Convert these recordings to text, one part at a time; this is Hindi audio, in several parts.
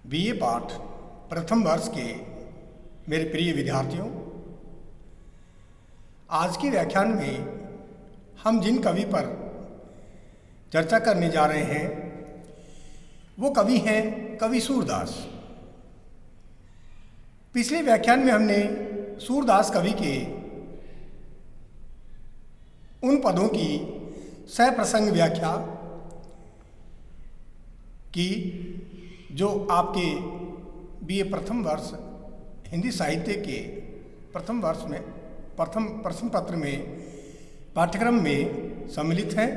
बीए पाठ प्रथम वर्ष के मेरे प्रिय विद्यार्थियों, आज के व्याख्यान में हम जिन कवि पर चर्चा करने जा रहे हैं वो कवि हैं कवि सूरदास। पिछले व्याख्यान में हमने सूरदास कवि के उन पदों की सप्रसंग व्याख्या की जो आपके बीए प्रथम वर्ष हिंदी साहित्य के प्रथम वर्ष में प्रथम प्रश्न पत्र में पाठ्यक्रम में सम्मिलित हैं।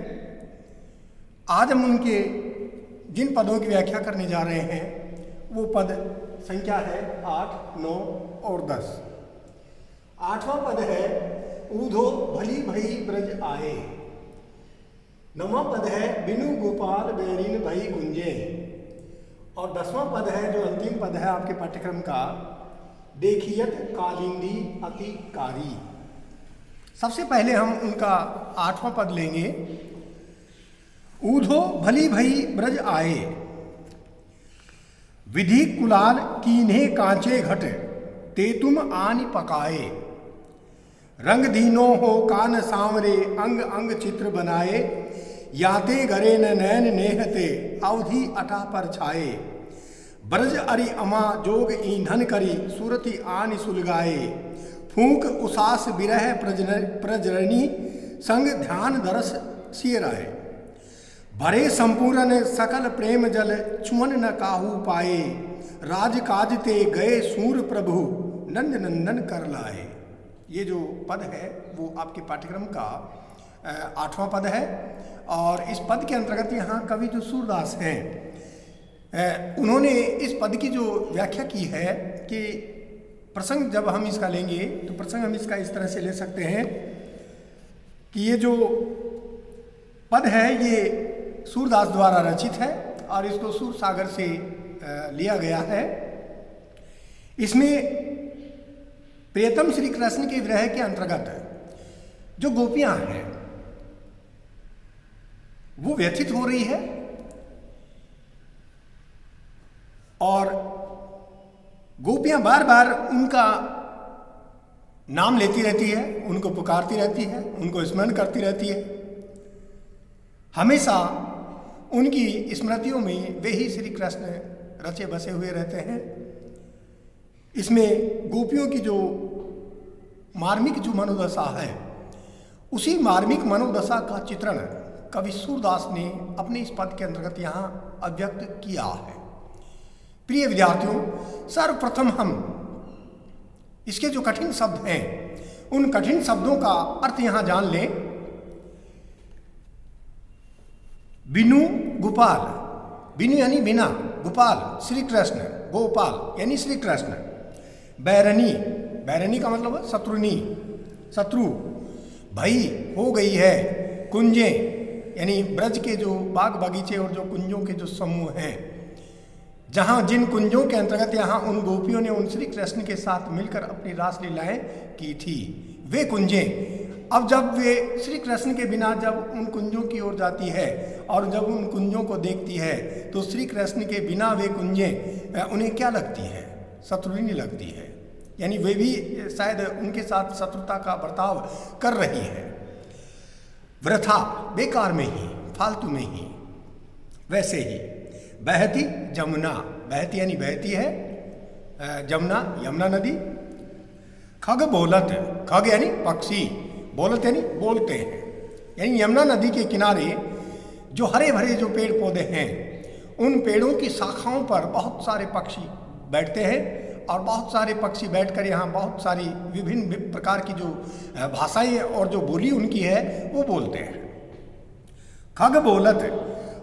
आज हम उनके जिन पदों की व्याख्या करने जा रहे हैं वो पद संख्या है 8, 9 और 10। 8वां पद है ऊधो भली भई ब्रज आए। 9वां पद है बिनु गोपाल बैरिन भई गुंजे। और 10वां पद है जो अंतिम पद है आपके पाठ्यक्रम का, देखियत कालिंदी अति कारी। सबसे पहले हम उनका 8वां पद लेंगे। ऊधो भली भई ब्रज आए, विधि कुलाल कीन्हे कांचे घट, ते तुम आनि पकाए। रंग दीनो हो कान सांवरे, अंग अंग चित्र बनाए। याते गरे न नैन नेहते, अवधि अटा पर छाए। ब्रज अरि अमा जोग ईंधन करी, सुरति आनि सुलगाए। फूंक उसास बिरह प्रजरणी, संग ध्यान दरस सियराए। भरे संपूर्ण सकल प्रेम जल, छुअन न काहू पाए। राज काज ते गए सूर प्रभु, नंद नंदन कर लाए। ये जो पद है वो आपके पाठ्यक्रम का 8वां पद है। और इस पद के अंतर्गत यहाँ कवि जो सूरदास हैं उन्होंने इस पद की जो व्याख्या की है कि प्रसंग जब हम इसका लेंगे तो प्रसंग हम इसका इस तरह से ले सकते हैं कि ये जो पद है ये सूरदास द्वारा रचित है और इसको सूर सागर से लिया गया है। इसमें प्रियतम श्री कृष्ण के विरह के अंतर्गत जो गोपियां हैं वो व्यथित हो रही है और गोपियां बार बार उनका नाम लेती रहती है, उनको पुकारती रहती है, उनको स्मरण करती रहती है। हमेशा उनकी स्मृतियों में वे ही श्री कृष्ण रचे बसे हुए रहते हैं। इसमें गोपियों की जो मार्मिक जो मनोदशा है उसी मार्मिक मनोदशा का चित्रण कवि सूरदास ने अपने इस पद के अंतर्गत यहाँ अभिव्यक्त किया है। प्रिय विद्यार्थियों, सर्वप्रथम हम इसके जो कठिन शब्द हैं उन कठिन शब्दों का अर्थ यहाँ जान लें। बिनु गोपाल, बिनु यानी बिना, गोपाल श्री कृष्ण, गोपाल यानी श्री कृष्ण। बैरनी, बैरनी का मतलब शत्रुनी, शत्रु। भई हो गई है, कुंजे यानी ब्रज के जो बाग बगीचे और जो कुंजों के जो समूह हैं, जहाँ जिन कुंजों के अंतर्गत यहाँ उन गोपियों ने उन श्री कृष्ण के साथ मिलकर अपनी रास लीलाएं की थी, वे कुंजें अब जब वे श्री कृष्ण के बिना जब उन कुंजों की ओर जाती है और जब उन कुंजों को देखती है तो श्री कृष्ण के बिना वे कुंजें उन्हें क्या लगती है? शत्रुनी लगती है। यानी वे भी शायद उनके साथ शत्रुता का बर्ताव कर रही है। वृथा, बेकार में ही, फालतू में ही। वैसे ही बहती जमुना, बहती यानी बहती है, जमुना यमुना नदी। खग बोलत, खग यानी पक्षी, बोलत यानी बोलते हैं। यानी यमुना नदी के किनारे जो हरे भरे जो पेड़ पौधे हैं उन पेड़ों की शाखाओं पर बहुत सारे पक्षी बैठते हैं और बहुत सारे पक्षी बैठकर यहाँ बहुत सारी विभिन्न प्रकार की जो भाषाएं और जो बोली उनकी है वो बोलते हैं। खग बोलत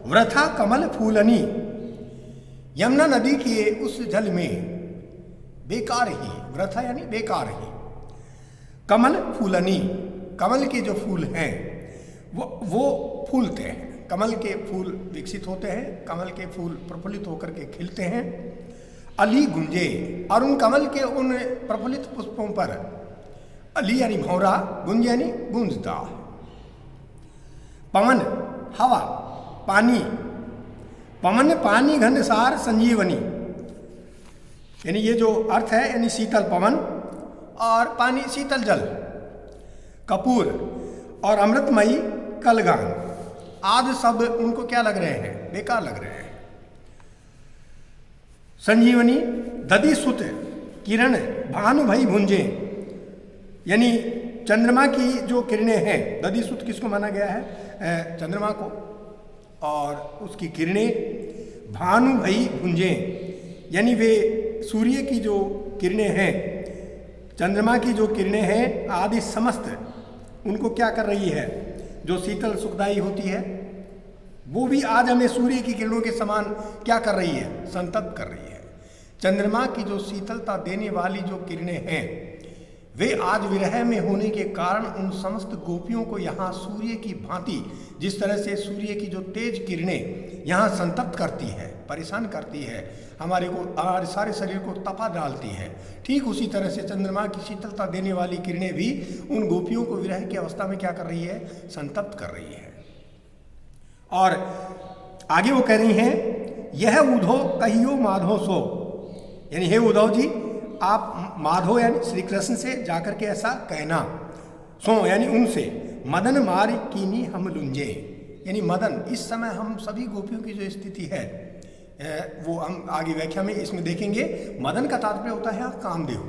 वृथा कमल फूलनी, यमुना नदी के उस जल में बेकार ही, वृथा यानी बेकार ही। कमल फूलनी, कमल के जो फूल हैं वो फूलते हैं, कमल के फूल विकसित होते हैं, कमल के फूल प्रफुल्लित होकर के खिलते हैं। अली गुंजे, और उन कमल के उन प्रफुल्लित पुष्पों पर अली यानी भौरा, गुंज यानी गूंजता। पवन हवा, पानी, पवन पानी घनसार संजीवनी, यानी ये जो अर्थ है, यानी शीतल पवन और पानी, शीतल जल, कपूर और अमृतमयी कलगान आदि शब्द उनको क्या लग रहे हैं? बेकार लग रहे हैं। संजीवनी दधि सुत किरण भानु भई भुंजे, यानी चंद्रमा की जो किरणें हैं, दधि सुत किसको माना गया है? चंद्रमा को, और उसकी किरणें भानु भई भुंजे, यानी वे सूर्य की जो किरणें हैं, चंद्रमा की जो किरणें हैं आदि समस्त उनको क्या कर रही है? जो शीतल सुखदायी होती है वो भी आज हमें सूर्य की किरणों के समान क्या कर रही है? संतप्त कर रही है। चंद्रमा की जो शीतलता देने वाली जो किरणें हैं वे आज विरह में होने के कारण उन समस्त गोपियों को यहाँ सूर्य की भांति, जिस तरह से सूर्य की जो तेज किरणें यहाँ संतप्त करती है, परेशान करती है, हमारे सारे शरीर को तपा डालती है, ठीक उसी तरह से चंद्रमा की शीतलता देने वाली किरणें भी उन गोपियों को विरह की अवस्था में क्या कर रही है? संतप्त कर रही है। और आगे वो कह रही हैं, यह उद्धव कहियो माधो सो, यानी हे उद्धव जी आप माधव यानी श्री कृष्ण से जाकर के ऐसा कहना, सो यानी उनसे, मदन मार कीनी हम लुंजे, यानी मदन, इस समय हम सभी गोपियों की जो स्थिति है वो हम आगे व्याख्या में इसमें देखेंगे। मदन का तात्पर्य होता है कामदेव,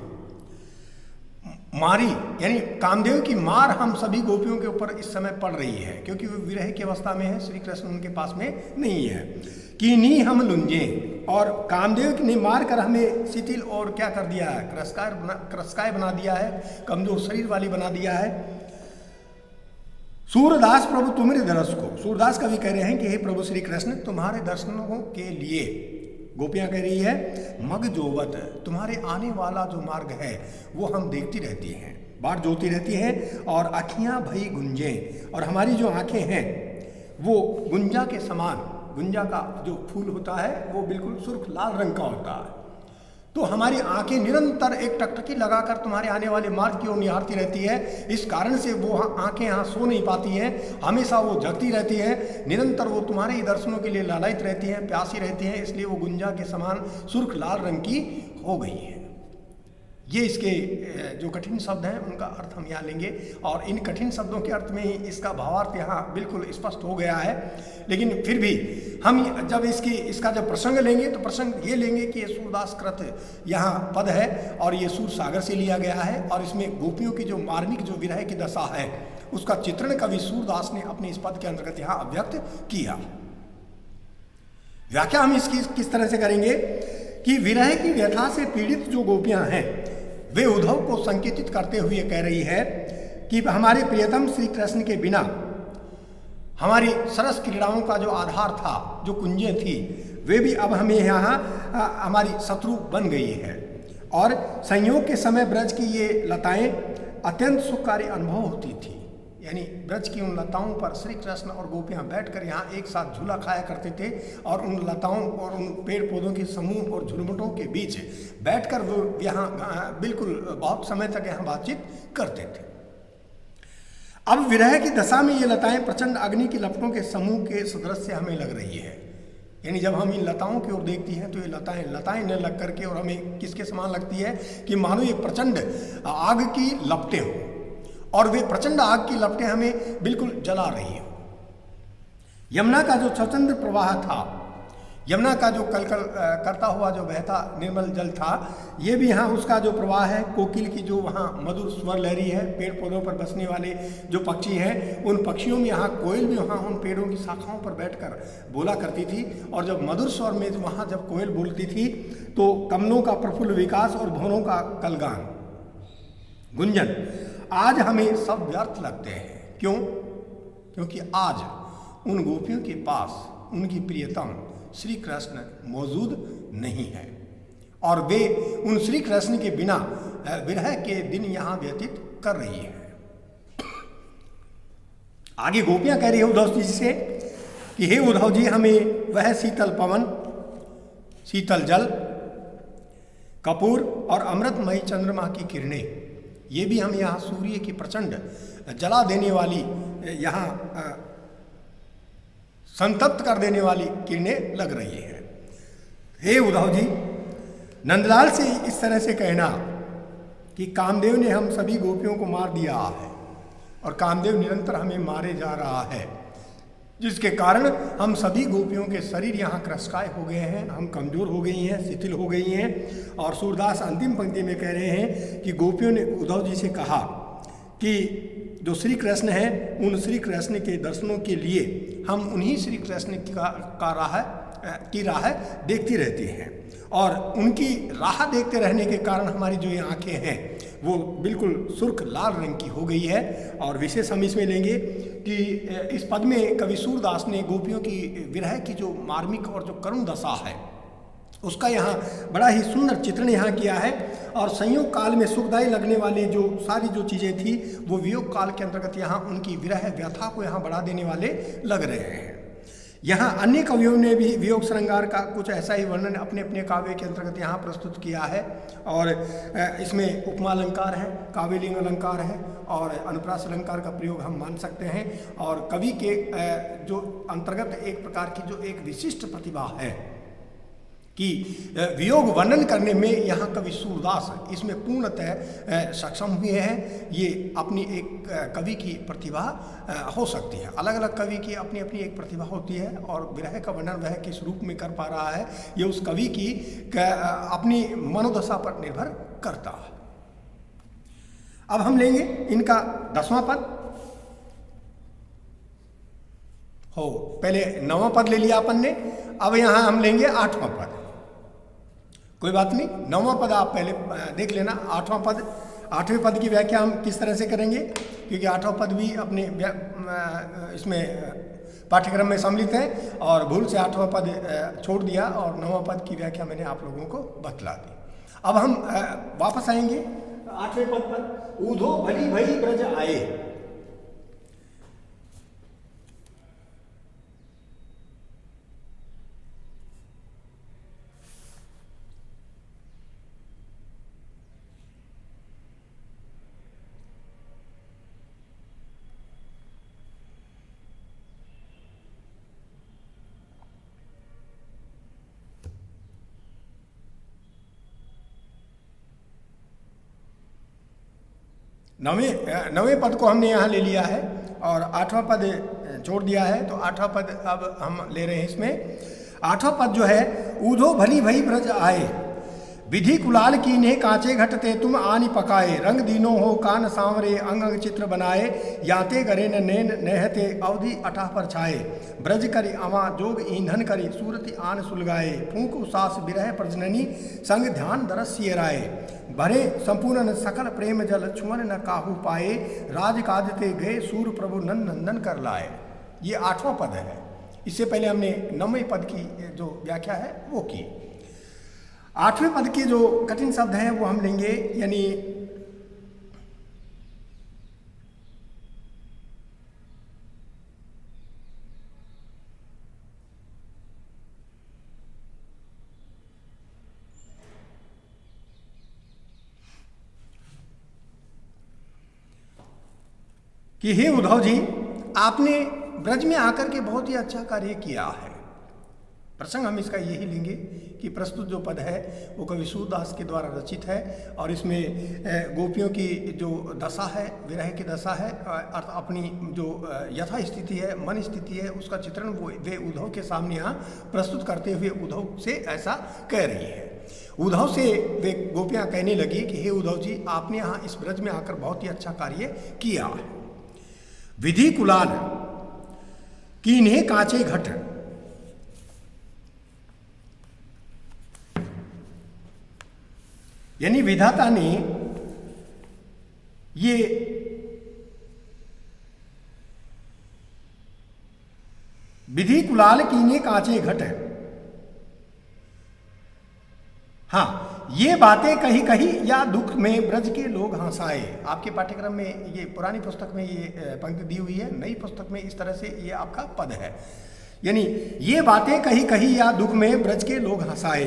मारी यानी कामदेव की मार हम सभी गोपियों के ऊपर इस समय पड़ रही है, क्योंकि वो विरह की अवस्था में है, श्री कृष्ण उनके पास में नहीं है। कीनी हम लुंजे, और कामदेव ने मार कर हमें शिथिल और क्या कर दिया है? क्रस्काय बना दिया है, कमजोर शरीर वाली बना दिया है। सूरदास प्रभु तुम्हारे दर्श को, सूरदास कवि कह रहे हैं कि हे प्रभु श्री कृष्ण तुम्हारे दर्शनों के लिए, गोपियां कह रही है, मग जोवत, तुम्हारे आने वाला जो मार्ग है वो हम देखती रहती हैं, बाट जोती रहती हैं, और आँखियाँ भई गुंजे, और हमारी जो आँखें हैं वो गुंजा के समान, गुंजा का जो फूल होता है वो बिल्कुल सुर्ख लाल रंग का होता है, तो हमारी आंखें निरंतर एक टकटकी लगाकर तुम्हारे आने वाले मार्ग की ओर निहारती रहती है। इस कारण से वो आंखें यहाँ सो नहीं पाती हैं, हमेशा वो जगती रहती हैं, निरंतर वो तुम्हारे ही दर्शनों के लिए लालायित रहती हैं, प्यासी रहती हैं, इसलिए वो गुंजा के समान सुर्ख लाल रंग की हो गई है। ये इसके जो कठिन शब्द हैं उनका अर्थ हम यहाँ लेंगे, और इन कठिन शब्दों के अर्थ में ही इसका भावार्थ यहाँ बिल्कुल स्पष्ट हो गया है। लेकिन फिर भी हम जब इसका जब प्रसंग लेंगे तो प्रसंग ये लेंगे कि ये सूरदास कृत यहाँ पद है और ये सूर सागर से लिया गया है, और इसमें गोपियों की जो मार्मिक जो विरह की दशा है उसका चित्रण कवि सूरदास ने अपने इस पद के अंतर्गत यहाँ अभिव्यक्त किया। व्याख्या हम इसकी किस तरह से करेंगे कि विरह की व्यथा से पीड़ित जो गोपियां हैं वे उद्धव को संकेतित करते हुए कह रही है कि हमारे प्रियतम श्री कृष्ण के बिना हमारी सरस क्रीड़ाओं का जो आधार था, जो कुंजें थी, वे भी अब हमें यहाँ हमारी शत्रु बन गई है। और संयोग के समय ब्रज की ये लताएं अत्यंत सुखकारी अनुभव होती थी, यानी ब्रज की उन लताओं पर श्री कृष्ण और गोपियाँ बैठकर यहाँ एक साथ झूला खाया करते थे, और उन लताओं और उन पेड़ पौधों के समूह और झुरमुटों के बीच बैठकर वो यहाँ बिल्कुल बहुत समय तक यहाँ बातचीत करते थे। अब विरह की दशा में ये लताएं प्रचंड अग्नि की लपटों के समूह के सदृश हमें लग रही है, यानी जब हम इन लताओं की ओर देखती हैं तो ये लताएं न लग करके और हमें किसके समान लगती है कि मानो ये प्रचंड आग की लपटें हों, और वे प्रचंड आग की लपटें हमें बिल्कुल जला रही हो। यमुना का जो स्वतंत्र प्रवाह था, यमुना का जो कलकल करता हुआ जो बहता निर्मल जल था, ये भी यहाँ उसका जो प्रवाह है, कोकिल की जो वहाँ मधुर स्वर लहरी है, पेड़ पौधों पर बसने वाले जो पक्षी हैं उन पक्षियों में, यहाँ कोयल भी वहाँ उन पेड़ों की शाखाओं पर बैठकर बोला करती थी, और जब मधुर स्वर में वहाँ जब कोयल बोलती थी तो कमलों का प्रफुल्ल विकास और भवनों का कलगान गुंजन आज हमें सब व्यर्थ लगते हैं। क्यों? क्योंकि आज उन गोपियों के पास उनकी प्रियतम श्री कृष्ण मौजूद नहीं है, और वे उन श्री कृष्ण के बिना विरह के दिन यहाँ व्यतीत कर रही है। आगे गोपियां कह रही है उद्धव जी से कि हे उद्धव जी, हमें वह शीतल पवन, शीतल जल, कपूर और अमृतमयी चंद्रमा की किरणें, ये भी हम यहाँ सूर्य की प्रचंड जला देने वाली, यहाँ संतप्त कर देने वाली किरणें लग रही हैं। हे उद्धव जी, नंदलाल से इस तरह से कहना कि कामदेव ने हम सभी गोपियों को मार दिया है और कामदेव निरंतर हमें मारे जा रहा है, जिसके कारण हम सभी गोपियों के शरीर यहाँ क्रशकाय हो गए हैं, हम कमज़ोर हो गई हैं, शिथिल हो गई हैं। और सूरदास अंतिम पंक्ति में कह रहे हैं कि गोपियों ने उद्धव जी से कहा कि जो श्री कृष्ण हैं उन श्री कृष्ण के दर्शनों के लिए हम उन्हीं श्री कृष्ण की राह देखती रहती हैं, और उनकी राह देखते रहने के कारण हमारी जो ये आँखें हैं वो बिल्कुल सुर्ख लाल रंग की हो गई है। और विशेष हम इसमें लेंगे कि इस पद में कवि सूरदास ने गोपियों की विरह की जो मार्मिक और जो करुण दशा है उसका यहाँ बड़ा ही सुंदर चित्रण यहाँ किया है। और संयोग काल में सुखदायी लगने वाली जो सारी जो चीज़ें थी वो वियोग काल के अंतर्गत यहाँ उनकी विरह व्यथा को यहाँ बढ़ा देने वाले लग रहे हैं। यहाँ अन्य कवियों ने भी वियोग श्रृंगार का कुछ ऐसा ही वर्णन अपने अपने काव्य के अंतर्गत यहाँ प्रस्तुत किया है। और इसमें उपमा अलंकार है, काव्यलिंग अलंकार है और अनुप्रास अलंकार का प्रयोग हम मान सकते हैं। और कवि के जो अंतर्गत एक प्रकार की जो एक विशिष्ट प्रतिभा है कि वियोग वर्णन करने में यहाँ कवि सूरदास इसमें पूर्णतः सक्षम हुए हैं। ये अपनी एक कवि की प्रतिभा हो सकती है। अलग अलग कवि की अपनी अपनी एक प्रतिभा होती है और विरह का वर्णन वह किस रूप में कर पा रहा है ये उस कवि की अपनी मनोदशा पर निर्भर करता है। अब हम लेंगे इनका 10वां पद। हो पहले 9वां पद ले लिया अपन ने, अब यहाँ हम लेंगे 8वां पद। कोई बात नहीं, 9वां पद आप पहले देख लेना। 8वां पद, 8वें पद की व्याख्या हम किस तरह से करेंगे, क्योंकि 8वां पद भी अपने इसमें पाठ्यक्रम में सम्मिलित है और भूल से 8वां पद छोड़ दिया और 9वां पद की व्याख्या मैंने आप लोगों को बतला दी। अब हम वापस आएंगे 8वें पद पर। ऊधो भली भई ब्रज आए। नवें पद को हमने यहाँ ले लिया है और 8वां पद छोड़ दिया है, तो 8वां पद अब हम ले रहे हैं। इसमें 8वां पद जो है, ऊधो भली भई ब्रज आए, विधि कुलाल कीन्हे कांचे घटते तुम आनी पकाए, रंग दीनो हो कान सांवरे अंग अंग चित्र बनाए, याते करे न नैन नहते अवधि अठाह पर छाए, ब्रज करी अमा जोग ईंधन करी सूरति आन सुलगाए, फूंक उसास बिरह प्रजननी संग ध्यान दरस सिय राय, भरे संपूर्ण सकल प्रेम जल छुअन न काहू पाए, राज काजते गए सूर प्रभु नंदन कर लाए। ये 8वां पद है। इससे पहले हमने 9वें पद की जो व्याख्या है वो की। 8वें पद के जो कठिन शब्द हैं वो हम लेंगे, यानी कि हे उद्धव जी, आपने ब्रज में आकर के बहुत ही अच्छा कार्य किया है। प्रसंग हम इसका यही लेंगे कि प्रस्तुत जो पद है वो कवि सूरदास के द्वारा रचित है और इसमें गोपियों की जो दशा है, विरह की दशा है, अर्थ अपनी जो यथा स्थिति है, मन स्थिति है, उसका चित्रण वे उद्धव के सामने यहाँ प्रस्तुत करते हुए उद्धव से ऐसा कह रही है। उद्धव से वे गोपियाँ कहने लगी कि हे उद्धव जी, आपने यहाँ इस ब्रज में आकर बहुत ही अच्छा कार्य किया है। विधि कुलाल कीन्हे कांचे घट, यानी विधाता ने ये विधि कुलाल कीन्हे कांचे घट, हाँ, ये बातें कही कही या दुख में ब्रज के लोग हंसाए। आपके पाठ्यक्रम में ये पुरानी पुस्तक में ये पंक्ति दी हुई है, नई पुस्तक में इस तरह से ये आपका पद है, यानी ये बातें कही कही या दुख में ब्रज के लोग हंसाए,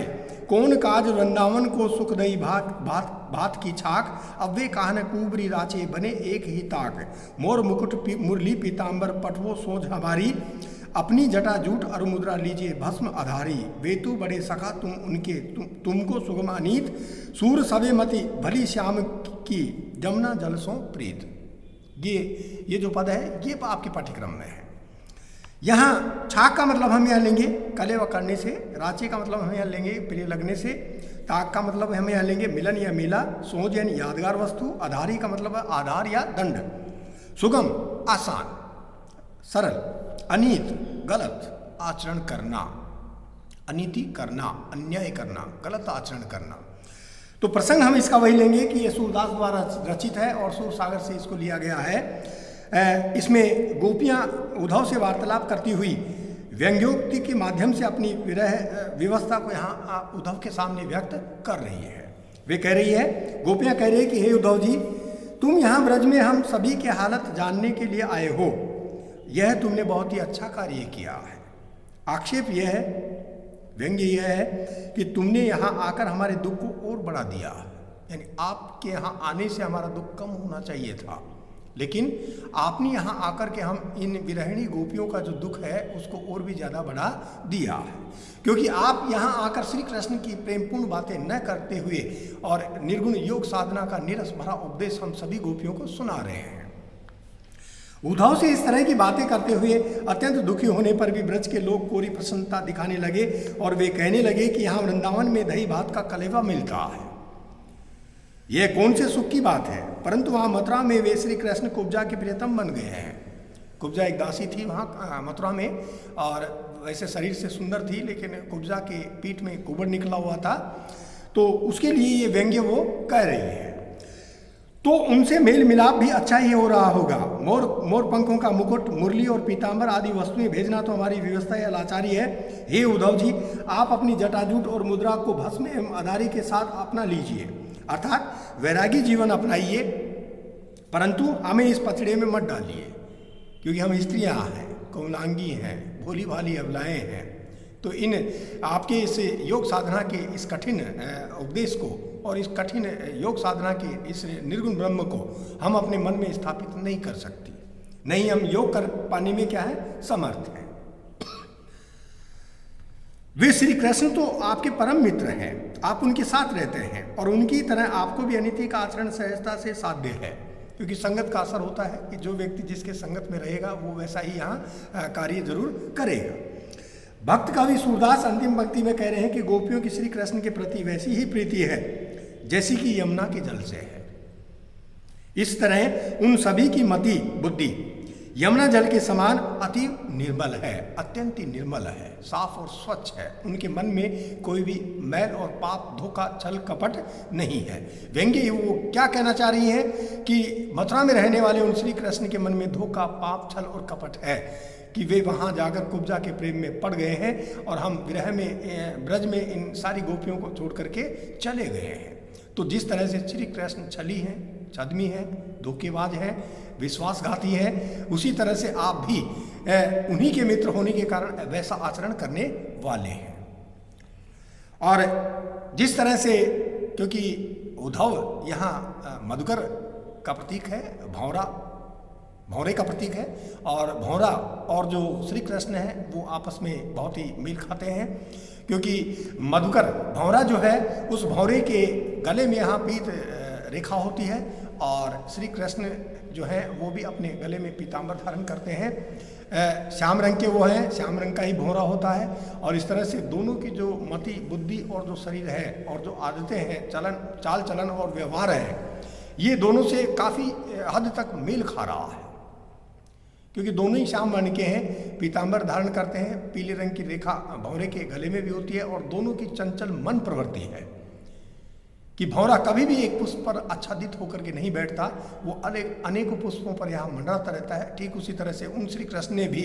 कौन काज वृंदावन को सुख दई भात की छाक, अब वे कहन कुबरी राचे बने एक ही ताक, मोर मुकुट मुरली पीताम्बर पटवो सोझ हमारी, अपनी जटाजूट और मुद्रा लीजिए भस्म आधारी, वेतु बड़े सखा तुमको सुगम अनीत, सूर सवे मति भली श्याम की जमुना जल सो प्रीत। ये जो पद है ये आपके पाठ्यक्रम में है। यहाँ छाक का मतलब हम यहाँ लेंगे कले व करने से, रांची का मतलब हम यहाँ लेंगे प्रिय लगने से, ताक का मतलब हम यहाँ लेंगे मिलन या मेला, सोच यानी यादगार वस्तु, आधारी का मतलब है आधार या दंड, सुगम आसान सरल, अनीत गलत आचरण करना, अनीति करना, अन्याय करना, गलत आचरण करना। तो प्रसंग हम इसका वही लेंगे कि ये सूरदास द्वारा रचित है और सूरसागर से इसको लिया गया है। इसमें गोपियाँ उद्धव से वार्तालाप करती हुई व्यंग्योक्ति के माध्यम से अपनी विरह व्यवस्था को यहाँ उद्धव के सामने व्यक्त कर रही है। वे कह रही है, गोपियाँ कह रही है कि हे उद्धव जी, तुम यहाँ ब्रज में हम सभी की हालत जानने के लिए आए हो, यह तुमने बहुत ही अच्छा कार्य किया है। आक्षेप यह है, व्यंग्य यह है कि तुमने यहाँ आकर हमारे दुख को और बढ़ा दिया, यानी आपके यहाँ आने से हमारा दुख कम होना चाहिए था, लेकिन आपने यहाँ आकर के हम इन विरहिणी गोपियों का जो दुख है उसको और भी ज़्यादा बढ़ा दिया है, क्योंकि आप यहाँ आकर श्री कृष्ण की प्रेमपूर्ण बातें न करते हुए और निर्गुण योग साधना का निरस भरा उपदेश हम सभी गोपियों को सुना रहे हैं। उद्धव से इस तरह की बातें करते हुए अत्यंत दुखी होने पर भी ब्रज के लोग कोरी प्रसन्नता दिखाने लगे और वे कहने लगे कि यहाँ वृंदावन में दही भात का कलेवा मिलता है, यह कौन से सुख की बात है। परंतु वहाँ मथुरा में वे श्री कृष्ण कुब्जा के प्रियतम बन गए हैं। कुब्जा एक दासी थी वहाँ मथुरा में, और वैसे शरीर से सुंदर थी, लेकिन कुब्जा के पीठ में कुबड़ निकला हुआ था, तो उसके लिए ये व्यंग्य वो कह रही है। तो उनसे मेल मिलाप भी अच्छा ही हो रहा होगा। मोर पंखों का मुकुट, मुरली और पीतांबर आदि वस्तुएं भेजना तो हमारी व्यवस्था या लाचारी है। हे उद्धव जी, आप अपनी जटाजूट और मुद्रा को भस्म एवं आधारी के साथ अपना लीजिए, अर्थात वैरागी जीवन अपनाइए, परंतु हमें इस पचड़े में मत डालिए, क्योंकि हम स्त्रियां हैं, कोमलांगी हैं, भोली भाली अबलाएं हैं। तो इन आपके इस योग साधना के इस कठिन उपदेश को और इस कठिन योग साधना के इस निर्गुण ब्रह्म को हम अपने मन में स्थापित नहीं कर सकती, नहीं हम योग कर पाने में क्या है समर्थ हैं। वे श्री कृष्ण तो आपके परम मित्र हैं, आप उनके साथ रहते हैं और उनकी तरह आपको भी अनिति का आचरण सहजता से साध्य है, क्योंकि संगत का असर होता है कि जो व्यक्ति जिसके संगत में रहेगा वो वैसा ही यहाँ कार्य जरूर करेगा। भक्त कवि सूरदास अंतिम पंक्ति में कह रहे हैं कि गोपियों की श्री कृष्ण के प्रति वैसी ही प्रीति है जैसी कि यमुना के जल से है। इस तरह उन सभी की मति बुद्धि यमुना जल के समान अति निर्मल है, अत्यंत ही निर्मल है, साफ और स्वच्छ है। उनके मन में कोई भी मैल और पाप, धोखा, छल कपट नहीं है। व्यंग्य वो क्या कहना चाह रही है कि मथुरा में रहने वाले उन श्री कृष्ण के मन में धोखा, पाप, छल और कपट है कि वे वहाँ जाकर कुब्जा के प्रेम में पड़ गए हैं और हम विरह में ब्रज में इन सारी गोपियों को छोड़ करके चले गए हैं। तो जिस तरह से श्री कृष्ण छली हैं, छद्मी हैं, धोखेबाज हैं, विश्वासघाती हैं, उसी तरह से आप भी उन्हीं के मित्र होने के कारण वैसा आचरण करने वाले हैं। और जिस तरह से, क्योंकि उद्धव यहाँ मधुकर का प्रतीक है, भौरे का प्रतीक है, और भौरा और जो श्री कृष्ण है वो आपस में बहुत ही मेल खाते हैं, क्योंकि मधुकर भौरा जो है उस भौरे के गले में यहाँ पीत रेखा होती है और श्री कृष्ण जो है वो भी अपने गले में पीतांबर धारण करते हैं। श्याम रंग के वो हैं, श्याम रंग का ही भौरा होता है। और इस तरह से दोनों की जो मति बुद्धि और जो शरीर है और जो आदतें हैं, चाल चलन और व्यवहार है, ये दोनों से काफ़ी हद तक मेल खा रहा है, क्योंकि दोनों ही श्याम वर्ण के हैं, पीतांबर धारण करते हैं, पीले रंग की रेखा भौरे के गले में भी होती है और दोनों की चंचल मन प्रवृत्ति है कि भौरा कभी भी एक पुष्प पर आच्छादित होकर के नहीं बैठता, वो अनेकों पुष्पों पर यहाँ मंडराता रहता है। ठीक उसी तरह से उन श्री कृष्ण ने भी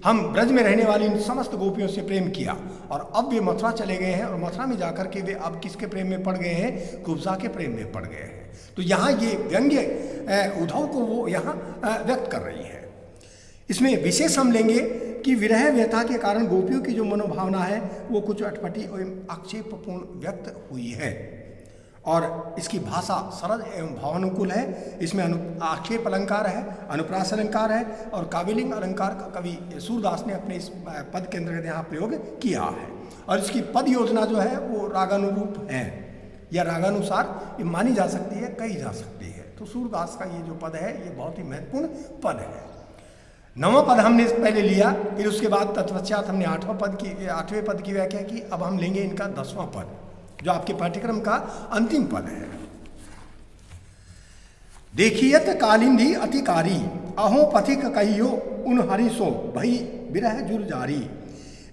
हम ब्रज में रहने वाली इन समस्त गोपियों से प्रेम किया और अब वे मथुरा चले गए हैं और मथुरा में जाकर के वे अब किसके प्रेम में पड़ गए हैं? कुब्जा के प्रेम में पड़ गए हैं। तो यहाँ ये व्यंग्य उद्धव को वो यहाँ व्यक्त कर रही है। इसमें विशेष हम लेंगे कि विरह व्यथा के कारण गोपियों की जो मनोभावना है वो कुछ अटपटी और आक्षेपपूर्ण व्यक्त हुई है। और इसकी भाषा सरल एवं भावानुकूल है। इसमें आक्षेप अलंकार है, अनुप्रास अलंकार है और काव्यलिंग अलंकार का कवि सूरदास ने अपने इस पद के अंतर्गत यहाँ प्रयोग किया है। और इसकी पद योजना जो है वो रागानुरूप है या रागानुसार ये मानी जा सकती है, कही जा सकती है। तो सूरदास का ये जो पद है ये बहुत ही महत्वपूर्ण पद है। 9वां पद हमने पहले लिया, फिर उसके बाद तत्पश्चात हमने 8वें पद की व्याख्या की। अब हम लेंगे इनका 10वां पद जो आपके पाठ्यक्रम का अंतिम पद है। देखियत कालिंदी अतिकारी अहो पथिक कहियो उन हरिसो भई बिरह जुर जारी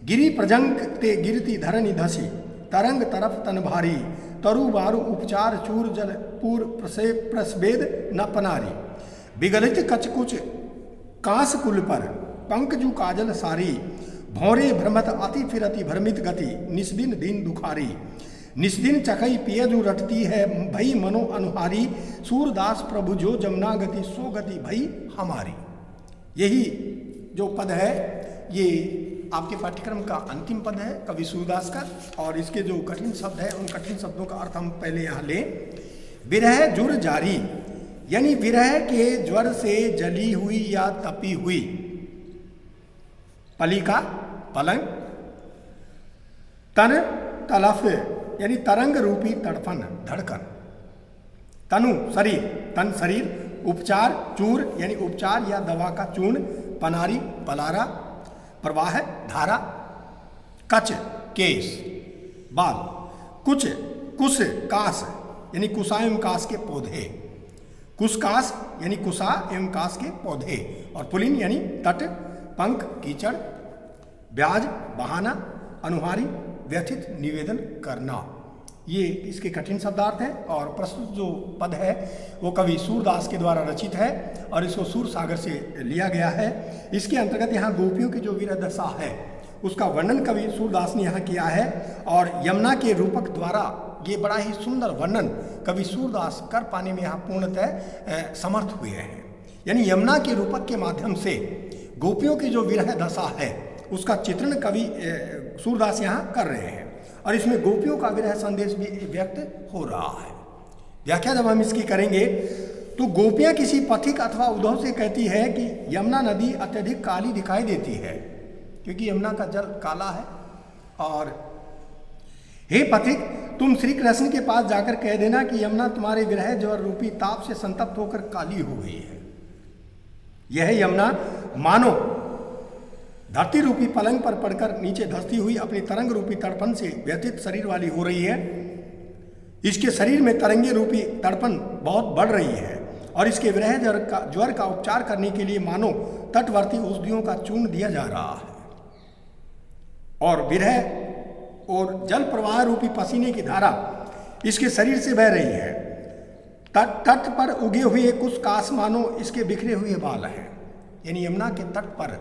गिरी प्रजंक ते गिरती धरनी धसी तरंग तरफ तन भारी तरु बारु उपचार चूर जल पूर प्रसवेद न पनारी बिगलित कचकुच कांस कुल पर पंकजु काजल सारी भौरे भ्रमत अति फिरति भ्रमित गति निस्दिन दिन दुखारी निस्दिन चकई पियजु रटती है भई मनो अनुहारी सूरदास प्रभु जो जमुना गति सो गति भई हमारी। यही जो पद है ये आपके पाठ्यक्रम का अंतिम पद है कवि सूरदास का। और इसके जो कठिन शब्द है उन कठिन शब्दों का अर्थ हम पहले यहाँ लें। विरह जुर जारी यानी विरह के ज्वर से जली हुई या तपी हुई पलिका पलंग, तन तलफ यानी तरंग रूपी तड़फन धड़कन, तनु शरीर तन शरीर, उपचार चूर यानी उपचार या दवा का चूर्ण, पनारी पलारा, प्रवाह धारा, कच केस बाल, कुछ कुश कास यानी कुशा एवं कास के पौधे, कुशकास यानी कुशा एवं कास के पौधे, और पुलिन यानी तट, पंख कीचड़, ब्याज बहाना, अनुहारी व्यथित निवेदन करना। ये इसके कठिन शब्दार्थ हैं। और प्रस्तुत जो पद है वो कवि सूरदास के द्वारा रचित है और इसको सूर सागर से लिया गया है। इसके अंतर्गत यहाँ गोपियों की जो वीर दशा है उसका वर्णन कवि सूरदास ने यहाँ किया है। और यमुना के रूपक द्वारा ये बड़ा ही सुंदर वर्णन कवि सूरदास कर पाने में यहाँ पूर्णतः समर्थ हुए हैं। यानी यमुना के रूपक के माध्यम से गोपियों की जो विरह दशा है उसका चित्रण कवि सूरदास यहाँ कर रहे हैं और इसमें गोपियों का विरह संदेश भी व्यक्त हो रहा है। व्याख्या जब हम इसकी करेंगे तो गोपियाँ किसी पथिक अथवा उद्धव से कहती है कि यमुना नदी अत्यधिक काली दिखाई देती है क्योंकि यमुना का जल काला है। और हे पथिक, तुम श्री कृष्ण के पास जाकर कह देना कि यमुना तुम्हारे विरह ज्वर रूपी ताप से संतप्त होकर काली हो गई है। यह यमुना मानो धरती रूपी पलंग पर पड़कर नीचे धंसती हुई अपनी तरंग रूपी तड़पन से व्यथित शरीर वाली हो रही है। इसके शरीर में तरंगे रूपी तड़पन बहुत बढ़ रही है और इसके विरह ज्वर का उपचार करने के लिए मानो तटवर्ती औषधियों का चूर्ण दिया जा रहा है। और विरह और जल प्रवाह रूपी पसीने की धारा इसके शरीर से बह रही है। तट पर उगे हुए कुछ कास मानो इसके बिखरे हुए बाल हैं। यानी यमुना के तट पर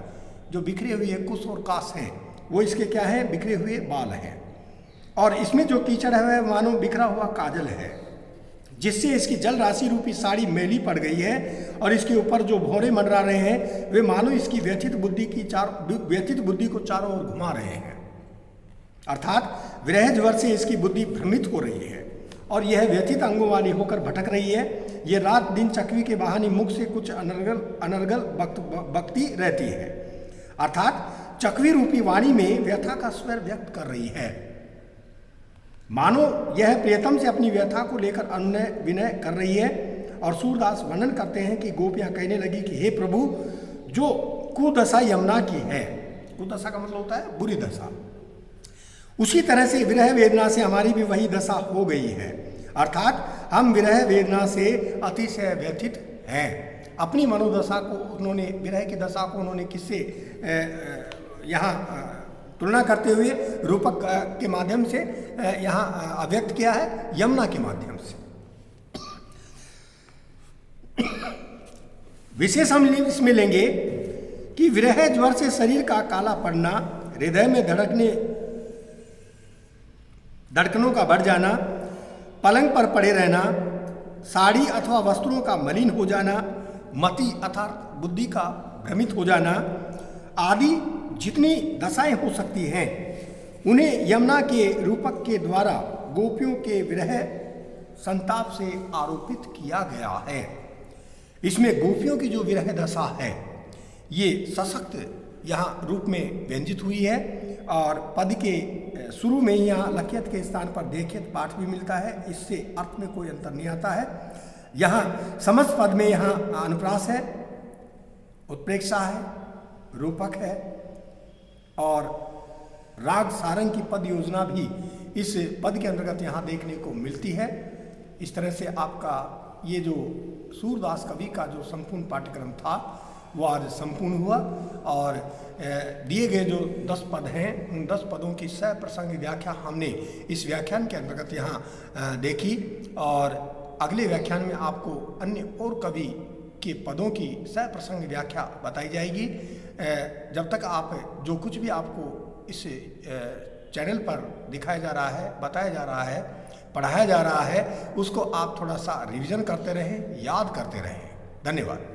जो बिखरे हुए कुश और कास हैं वो इसके क्या है, बिखरे हुए बाल हैं। और इसमें जो कीचड़ है वह मानो बिखरा हुआ काजल है जिससे इसकी जल राशि रूपी साड़ी मैली पड़ गई है। और इसके ऊपर जो भौरे मंडरा रहे हैं वे मानो इसकी व्यथित बुद्धि को चारों ओर घुमा रहे हैं। अर्थात विरह ज्वर से इसकी बुद्धि भ्रमित हो रही है और यह व्यथित अंगों वाली होकर भटक रही है। ये रात दिन चकवी के बहाने मुख से कुछ अनर्गल बकती रहती है। अर्थात चकवी रूपी वाणी में व्यथा का स्वर व्यक्त कर रही है। मानो यह प्रियतम से अपनी व्यथा को लेकर अनुनय विनय कर रही है। और सूरदास वर्णन करते हैं कि गोपियां कहने लगी कि हे प्रभु, जो कुदशा यमुना की है, कुदशा का मतलब होता है बुरी दशा, उसी तरह से विरह वेदना से हमारी भी वही दशा हो गई है। अर्थात हम विरह वेदना से अतिशय व्यथित हैं। अपनी मनोदशा को उन्होंने, विरह की दशा को उन्होंने किससे यहाँ तुलना करते हुए रूपक के माध्यम से यहाँ अभिव्यक्त किया है, यमुना के माध्यम से। विशेष हम इसमें लेंगे कि विरह ज्वर से शरीर का काला पड़ना, हृदय में धड़कनों का बढ़ जाना, पलंग पर पड़े रहना, साड़ी अथवा वस्त्रों का मलिन हो जाना, मति अर्थात बुद्धि का भ्रमित हो जाना आदि जितनी दशाएं हो सकती हैं उन्हें यमुना के रूपक के द्वारा गोपियों के विरह संताप से आरोपित किया गया है। इसमें गोपियों की जो विरह दशा है ये सशक्त यहाँ रूप में व्यंजित हुई है और पद के शुरू में ही यहाँ लकियत के स्थान पर देखियत पाठ भी मिलता है। इससे अर्थ में कोई अंतर नहीं आता है। यहाँ समस्त पद में यहाँ अनुप्रास है, उत्प्रेक्षा है, रूपक है और राग सारंग की पद योजना भी इस पद के अंतर्गत यहाँ देखने को मिलती है। इस तरह से आपका ये जो सूरदास कवि का जो संपूर्ण पाठ्यक्रम था वो आज संपूर्ण हुआ और दिए गए जो 10 पद हैं उन 10 पदों की सप्रसंग व्याख्या हमने इस व्याख्यान के अंतर्गत यहाँ देखी और अगले व्याख्यान में आपको अन्य और कवि के पदों की सप्रसंग व्याख्या बताई जाएगी। जब तक आप जो कुछ भी आपको इस चैनल पर दिखाया जा रहा है, बताया जा रहा है, पढ़ाया जा रहा है, उसको आप थोड़ा सा रिवीजन करते रहें, याद करते रहें। धन्यवाद।